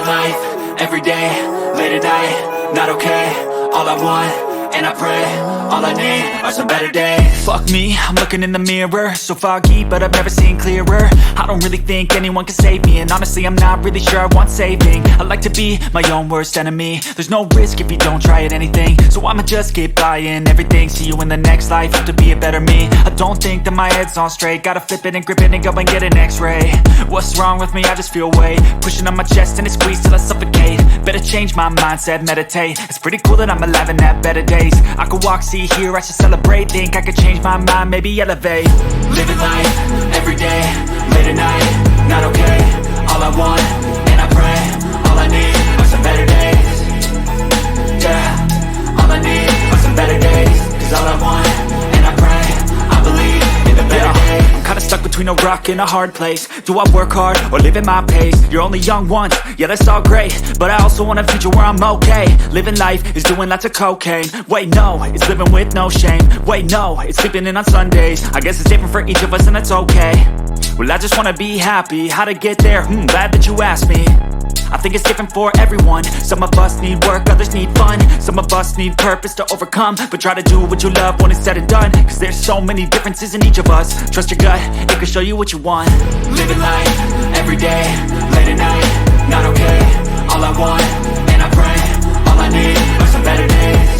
Living life, everyday, late at night, not okay. All I want, and I pray, all I need are some better days. Fuck me, I'm looking in the mirror, so foggy, but I've never seen clearer. I don't really think anyone can save me, and honestly I'm not really sure I want saving. I like to be my own worst enemy. There's no risk if you don't try at anything, so I'ma just keep buying everything. See you in the next life, have to be a better me. I don't think that my head's on straight, gotta flip it and grip it and go and get an x-ray. What's wrong with me? I just feel weight pushing on my chest and it squeezes till I suffocate. Better change my mindset, meditate. It's pretty cool that I'm alive and have better days. I could walk, see, hear, I should celebrate. Think I could change my mind, maybe elevate. Living life, everyday, late at night, not okay. All I want, and I pray, all I need are some better days. Yeah, all I need are some better days. Cause all I want, and I pray, I believe in the better days. I'm kinda stuck between a rock and a hard place. Do I work hard or live at my pace? You're only young once, yeah that's all great, but I also want a future where I'm okay. Living life is doing lots of cocaine. Wait no, it's living with no shame. Wait no, it's sleeping in on Sundays. I guess it's different for each of us and that's okay. Well I just wanna be happy, how to get there? Glad that you asked me. I think it's different for everyone. Some of us need work, others need fun. Some of us need purpose to overcome. But try to do what you love when it's said and done, cause there's so many differences in each of us. Trust your gut, it can show you what you want. Living life, everyday, late at night, not okay. All I want, and I pray, all I need are some better days.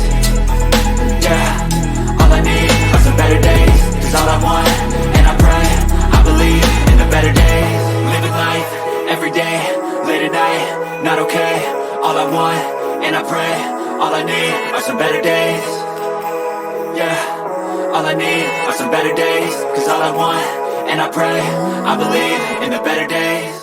Yeah, all I need are some better days. Cause all I want, and I pray, I believe in the better days. Living life, everyday, late at night, not okay. All I want, and I pray, all I need are some better days. Yeah, all I need are some better days. Cause all I want, and I pray, I believe in the better days.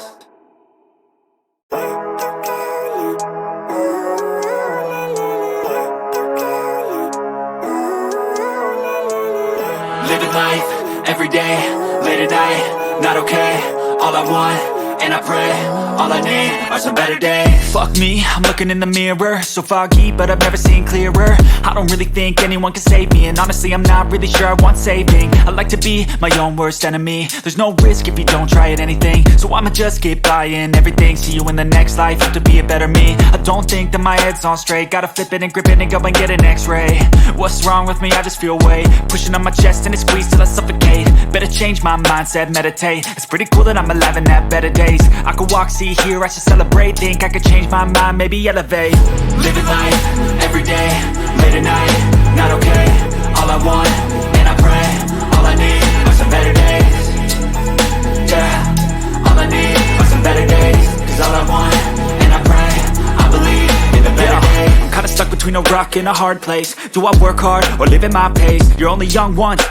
Living life, everyday, late at night, not okay. All I want, and I pray, all I need are some better days. Fuck me, I'm looking in the mirror, so foggy, but I've never seen clearer. I don't really think anyone can save me, and honestly I'm not really sure I want saving. I like to be my own worst enemy. There's no risk if you don't try at anything, so I'ma just keep buying everything. See you in the next life, have to be a better me. I don't think that my head's on straight, gotta flip it and grip it and go and get an x-ray. What's wrong with me? I just feel weight pushing on my chest and it squeezes till I suffocate. Better change my mindset, meditate. It's pretty cool that I'm alive and have better days. I could walk, see, hear, I should celebrate. Think I could change my mind, maybe elevate. Living life, everyday, late at night, not okay. All I want, and I pray, all I need are some better days. Yeah, all I need are some better days. Cause all I want, and I pray, I believe in the better days. I'm kinda stuck between a rock and a hard place. Do I work hard or live at my pace? You're only young once.